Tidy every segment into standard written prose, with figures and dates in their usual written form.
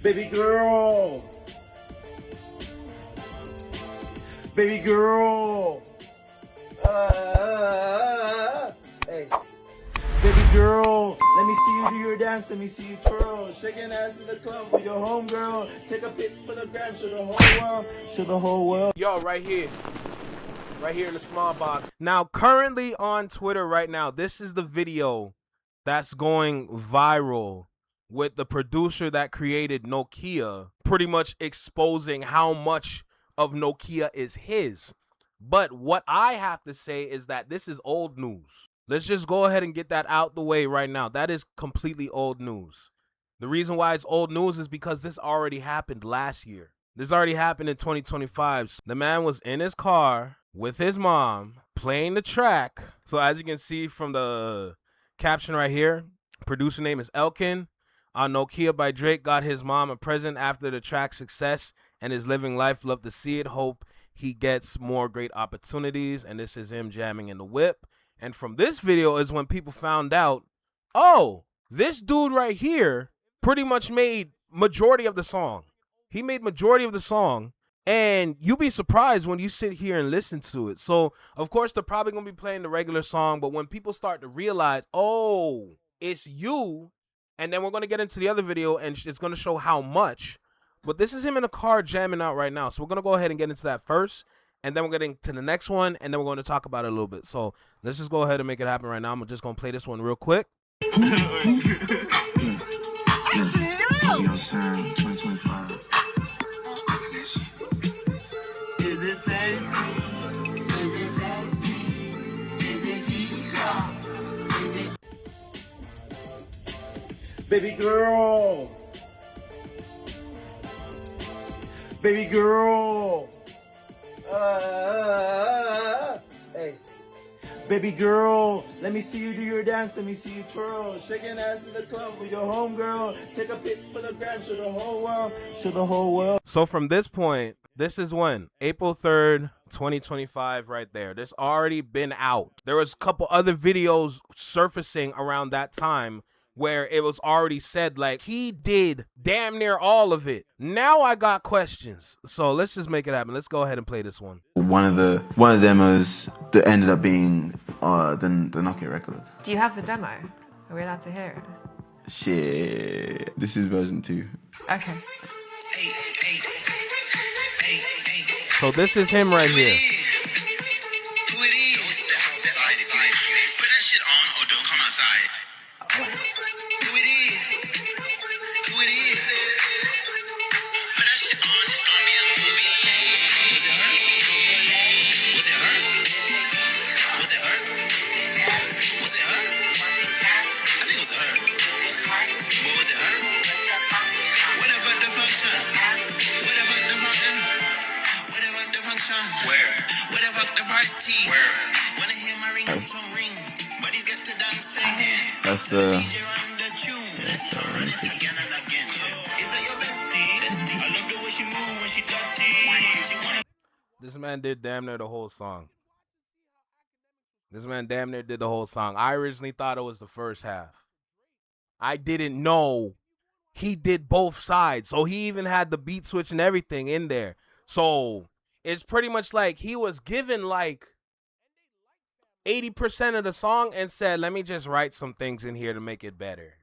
Baby girl. Baby girl. Hey. Baby girl, let me see you do your dance, let me see you twirl. Shaking ass in the club with your homegirl. Take a pic for the gram, show the whole world. Show the whole world. Yo, right here in the small box. Now, currently on Twitter right now, this is the video that's going viral with the producer that created NOKIA pretty much exposing how much of NOKIA is his. But what I have to say is that this is old news. Let's just go ahead and get that out the way right now. That is completely old news. The reason why it's old news is because this already happened last year. This already happened in 2025. The man was in his car with his mom playing the track. So as you can see from the caption right here, producer name is Elkin. On NOKIA by Drake got his mom a present after the track's success and is living life. Love to see it. Hope he gets more great opportunities. And this is him jamming in the whip. And from this video is when people found out, oh, this dude right here pretty much made majority of the song. He made majority of the song, and you'll be surprised when you sit here and listen to it. So, of course, they're probably going to be playing the regular song, but when people start to realize, oh, it's you, and then we're going to get into the other video, and it's going to show how much. But this is him in a car jamming out right now. So we're going to go ahead and get into that first, and then we're getting to the next one, and then we're going to talk about it a little bit. So let's just go ahead and make it happen right now. I'm just going to play this one real quick. Yo, Sam, 2025. Is it face? Is it fake? Is it feature? Is it... Baby girl. Baby girl. Hey. Baby girl, let me see you do your dance, let me see you twirl. Shaking ass in the club with your homegirl. Take a pic for the gram, show the whole world. Show the whole world. So from this point, this is when? April 3rd, 2025 right there. This already been out. There was a couple other videos surfacing around that time where it was already said, like, he did damn near all of it. Now I got questions. So let's just make it happen. Let's go ahead and play this one. One of the demos that ended up being the NOKIA record. Do you have the demo? Are we allowed to hear it? Shit. This is version 2. Okay. So this is him right here. Who it is? Put that shit on or don't come outside. Who it is? Who it is? Put that shit on, it's gonna be a movie. Was it her? Was it her? Was it her? Was it her? I think it was her. But was it her? Whatever the function. Whatever the function. Whatever the function. Where? Whatever the party. Where? When I hear my ringtone ring, buddies get to dancing. That's the... This man did damn near the whole song. This man damn near did the whole song. I originally thought it was the first half. I didn't know he did both sides. So he even had the beat switch and everything in there. So it's pretty much like he was given like 80% of the song and said, let me just write some things in here to make it better.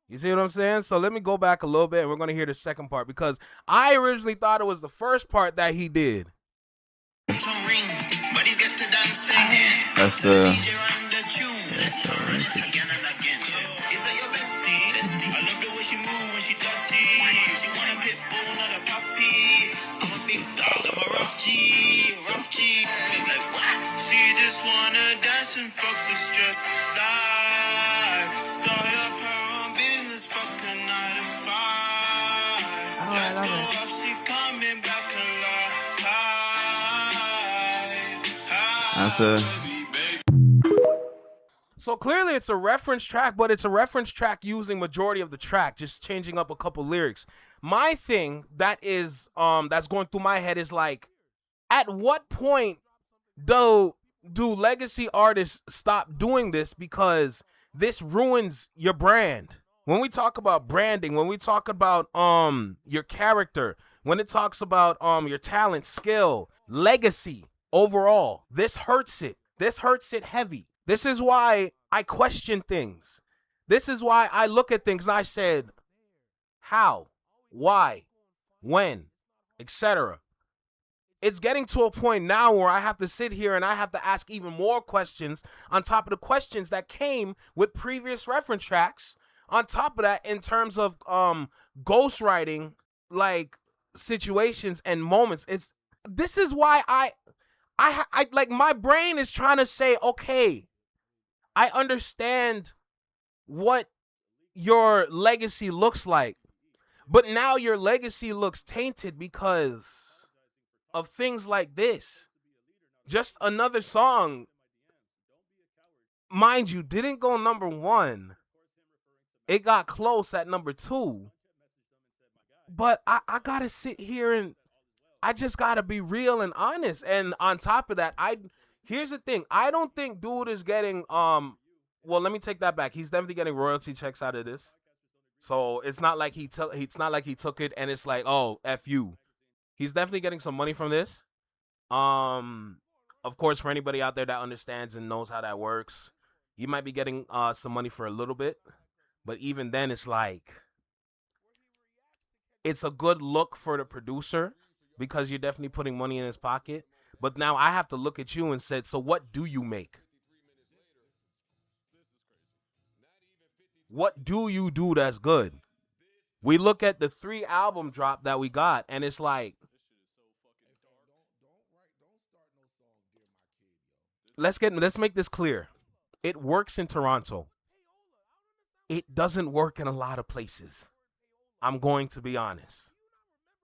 You see what I'm saying? So let me go back a little bit and we're going to hear the second part because I originally thought it was the first part that he did. That's the... She just wanna dance and fuck the stress life. Start up her own business, fuck a 9 to 5. Let's go up, she coming back alive. That's a... So clearly it's a reference track, but it's a reference track using majority of the track, just changing up a couple lyrics. My thing that is that's going through my head is like, at what point do legacy artists stop doing this because this ruins your brand? When we talk about branding, when we talk about your character, when it talks about your talent, skill, legacy, overall, this hurts it. This hurts it heavy. This is why I question things. This is why I look at things and I said, how, why, when, etc. It's getting to a point now where I have to sit here and I have to ask even more questions on top of the questions that came with previous reference tracks. On top of that, in terms of ghostwriting, like situations and moments, this is why I like, my brain is trying to say, okay, I understand what your legacy looks like, but now your legacy looks tainted because of things like this. Just another song, mind you, didn't go number 1. It got close at number 2. But I gotta sit here and I just gotta be real and honest. And on top of that, here's the thing. I don't think dude is getting well, let me take that back. He's definitely getting royalty checks out of this. So it's not like he took it and it's like, oh, F you. He's definitely getting some money from this. Of course, for anybody out there that understands and knows how that works, you might be getting some money for a little bit. But even then, it's like, it's a good look for the producer because you're definitely putting money in his pocket. But now I have to look at you and say, so what do you make? What do you do that's good? We look at the 3 album drop that we got, and it's like, let's make this clear. It works in Toronto. It doesn't work in a lot of places. I'm going to be honest.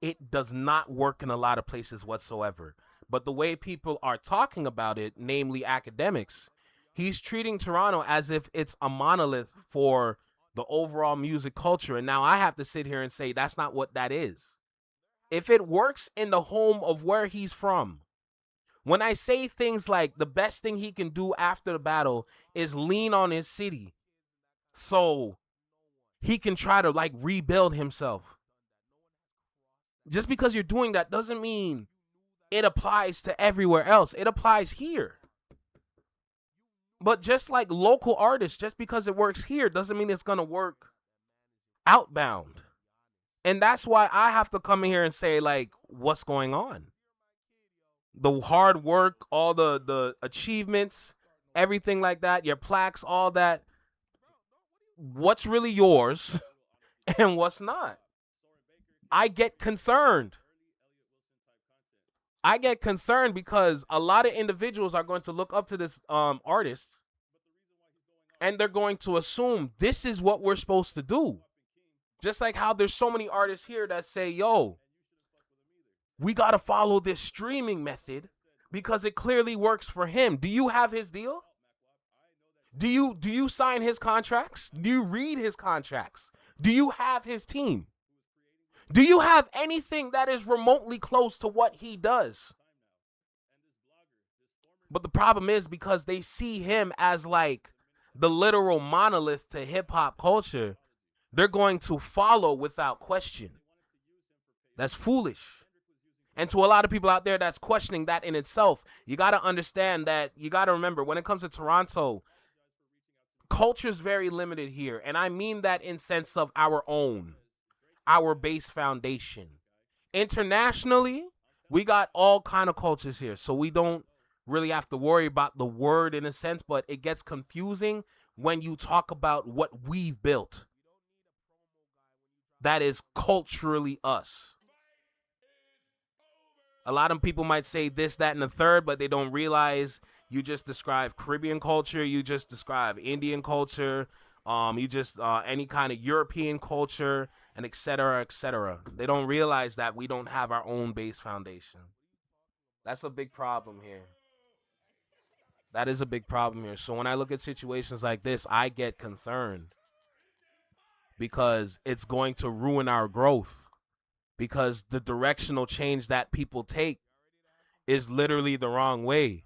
It does not work in a lot of places whatsoever. But the way people are talking about it, namely academics, he's treating Toronto as if it's a monolith for the overall music culture. And now I have to sit here and say that's not what that is. If it works in the home of where he's from, when I say things like the best thing he can do after the battle is lean on his city so he can try to like rebuild himself. Just because you're doing that doesn't mean it applies to everywhere else. It applies here. But just like local artists, just because it works here doesn't mean it's going to work outbound. And that's why I have to come in here and say, like, what's going on? The hard work, all the achievements, everything like that, your plaques, all that. What's really yours and what's not? I get concerned. I get concerned because a lot of individuals are going to look up to this artist and they're going to assume this is what we're supposed to do. Just like how there's so many artists here that say, yo, we got to follow this streaming method because it clearly works for him. Do you have his deal? Do you sign his contracts? Do you read his contracts? Do you have his team? Do you have anything that is remotely close to what he does? But the problem is because they see him as like the literal monolith to hip hop culture, they're going to follow without question. That's foolish. And to a lot of people out there that's questioning that in itself, you got to understand that you got to remember when it comes to Toronto, culture is very limited here. And I mean that in sense of our own. Our base foundation. Internationally, we got all kind of cultures here, so we don't really have to worry about the word in a sense, but it gets confusing when you talk about what we've built. That is culturally us. A lot of people might say this, that, and the third, but they don't realize you just described Caribbean culture, you just described Indian culture, you just any kind of European culture, and et cetera, et cetera. They don't realize that we don't have our own base foundation. That's a big problem here. That is a big problem here. So when I look at situations like this, I get concerned because it's going to ruin our growth. Because the directional change that people take is literally the wrong way.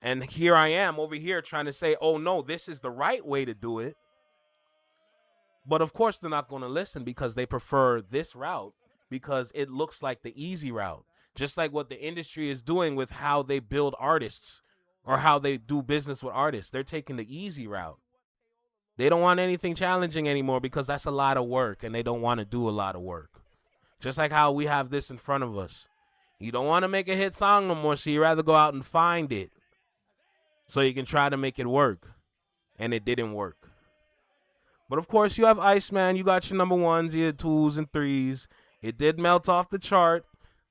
And here I am over here trying to say, oh no, this is the right way to do it. But of course they're not going to listen because they prefer this route because it looks like the easy route. Just like what the industry is doing with how they build artists or how they do business with artists. They're taking the easy route. They don't want anything challenging anymore because that's a lot of work and they don't want to do a lot of work. Just like how we have this in front of us. You don't want to make a hit song no more, so you rather go out and find it so you can try to make it work. And it didn't work. But of course, you have Iceman. You got your number ones, your 2s and 3s. It did melt off the chart.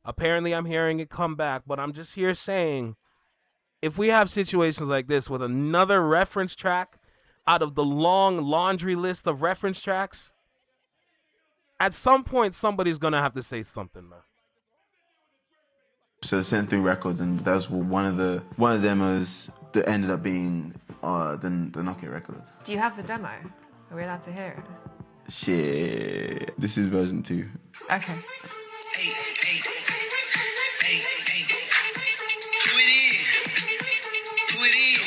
Apparently, I'm hearing it come back. But I'm just here saying, if we have situations like this with another reference track out of the long laundry list of reference tracks, at some point, somebody's going to have to say something, man. So sent 3 records, and that was one of the demos that ended up being the NOKIA record. Do you have the demo? Are we allowed to hear it? Shit. This is version 2. Okay. Hey, hey, hey, hey. Who it is? Who it is?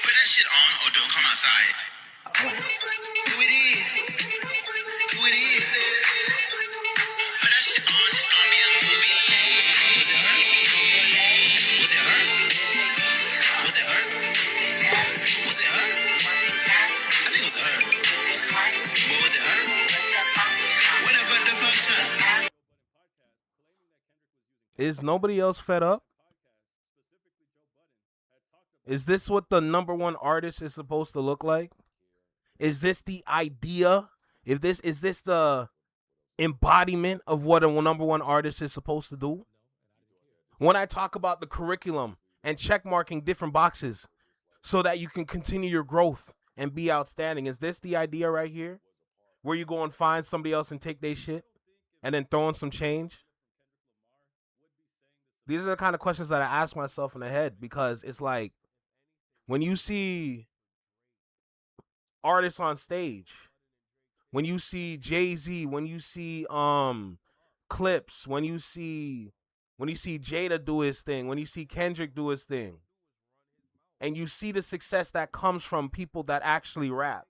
Put that shit on or don't come outside. Who it is? Who it is? Put that shit on, it's gonna be a movie. Was it her? Was it her? Was it her? Was it her? I think it was her. What was it her? Whatever the function. Is nobody else fed up? Is this what the number one artist is supposed to look like? Is this the idea? Is this the embodiment of what a number one artist is supposed to do? When I talk about the curriculum and check marking different boxes so that you can continue your growth and be outstanding, is this the idea right here? Where you go and find somebody else and take their shit and then throw in some change? These are the kind of questions that I ask myself in the head, because it's like when you see artists on stage, when you see Jay-Z, when you see Clips, when you see Jada do his thing, when you see Kendrick do his thing, and you see the success that comes from people that actually rap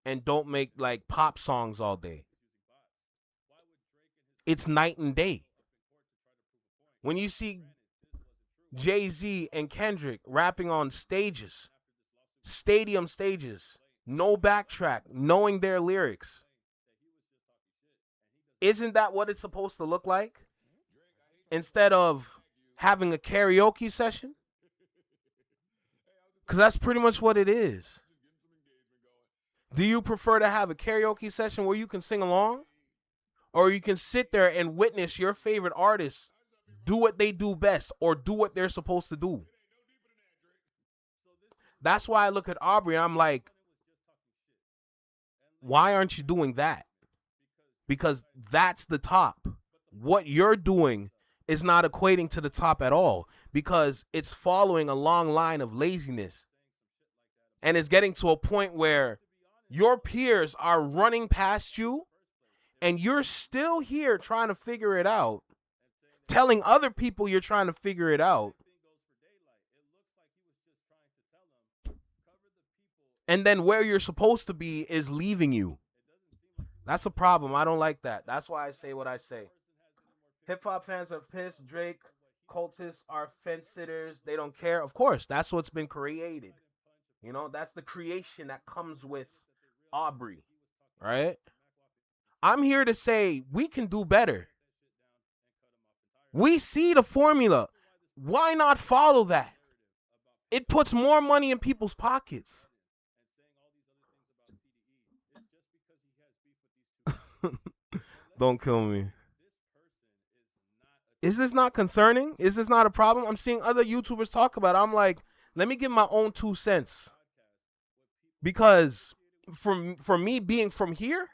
and don't make like pop songs all day. It's night and day. When you see Jay-Z and Kendrick rapping on stages, stadium stages, no backtrack, knowing their lyrics, isn't that what it's supposed to look like? Instead of having a karaoke session? Because that's pretty much what it is. Do you prefer to have a karaoke session where you can sing along? Or you can sit there and witness your favorite artists do what they do best or do what they're supposed to do? That's why I look at Aubrey and I'm like, why aren't you doing that? Because that's the top. What you're doing is not equating to the top at all, because it's following a long line of laziness. And it's getting to a point where your peers are running past you and you're still here trying to figure it out, telling other people you're trying to figure it out. And then where you're supposed to be is leaving you. That's a problem. I don't like that. That's why I say what I say. Hip-hop fans are pissed. Drake cultists are fence sitters. They don't care. Of course, that's what's been created. You know, that's the creation that comes with Aubrey, right? I'm here to say we can do better. We see the formula. Why not follow that? It puts more money in people's pockets. Don't kill me. Is this not concerning? Is this not a problem? I'm seeing other YouTubers talk about it. I'm like, let me give my own 2 cents. Because for me being from here,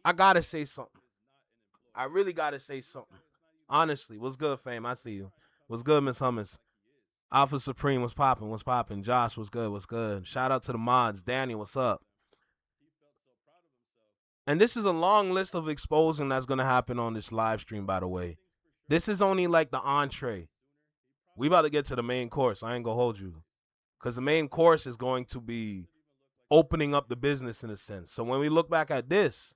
I gotta say something. I really gotta say something. Honestly, what's good, fam? I see you. What's good, Miss Hummus? Alpha Supreme, what's popping? What's popping? Josh, what's good? What's good? Shout out to the mods. Daniel, what's up? And this is a long list of exposing that's going to happen on this live stream, by the way. This is only like the entree. We about to get to the main course. I ain't going to hold you. Because the main course is going to be opening up the business in a sense. So when we look back at this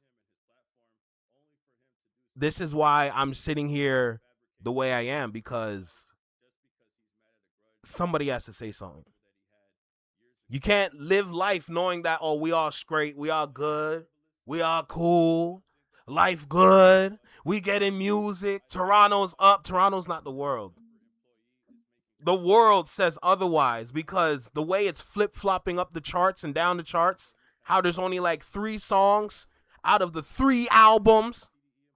is why I'm sitting here the way I am, because somebody has to say something. You can't live life knowing that, oh, we all straight, we all good, we all cool, life good, we getting music, Toronto's up. Toronto's not the world. The world says otherwise, because the way it's flip-flopping up the charts and down the charts, how there's only like 3 songs out of the 3 albums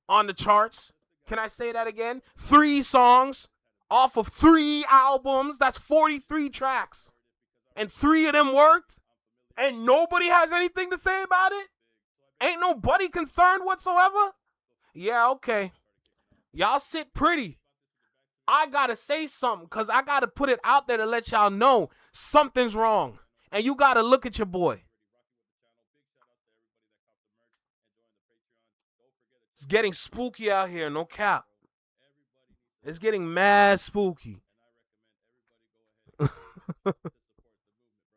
on the charts. Can I say that again? 3 songs off of 3 albums. That's 43 tracks. And 3 of them worked. And nobody has anything to say about it? Ain't nobody concerned whatsoever? Yeah, okay. Y'all sit pretty. I gotta say something, because I gotta put it out there to let y'all know something's wrong. And you gotta look at your boy. It's getting spooky out here, no cap. It's getting mad spooky.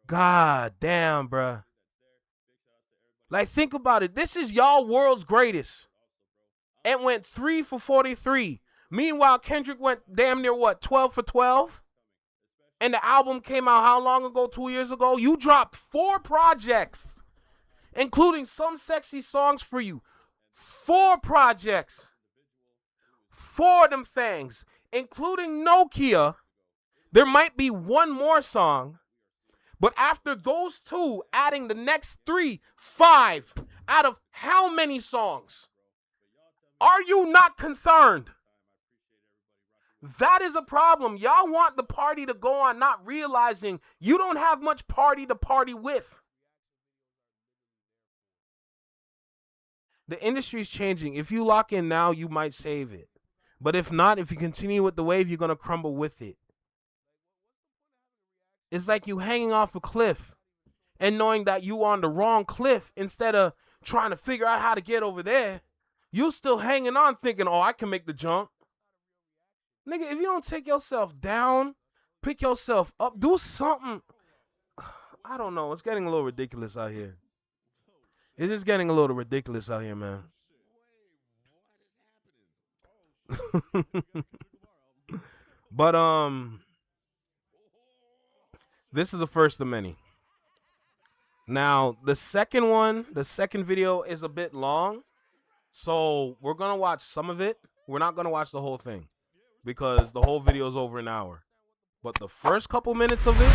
God damn, bruh. Like, think about it. This is y'all world's greatest. It went 3 for 43. Meanwhile, Kendrick went damn near, 12 for 12? And the album came out how long ago? 2 years ago? You dropped 4 projects, including some sexy songs for you. 4 projects. 4 of them things, including NOKIA. There might be one more song. But after those 2, adding the next 3, 5 out of how many songs? Are you not concerned? That is a problem. Y'all want the party to go on, not realizing you don't have much party to party with. The industry's changing. If you lock in now, you might save it. But if not, if you continue with the wave, you're going to crumble with it. It's like you hanging off a cliff and knowing that you on the wrong cliff instead of trying to figure out how to get over there. You still hanging on thinking, oh, I can make the jump. Nigga, if you don't take yourself down, pick yourself up, do something. I don't know. It's getting a little ridiculous out here. It's just getting a little ridiculous out here, man. But, this is the first of many. Now, the second video is a bit long. So we're going to watch some of it. We're not going to watch the whole thing, because the whole video is over an hour. But the first couple minutes of it,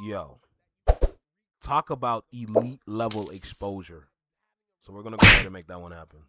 yo, talk about elite level exposure. So we're going to go ahead and make that one happen.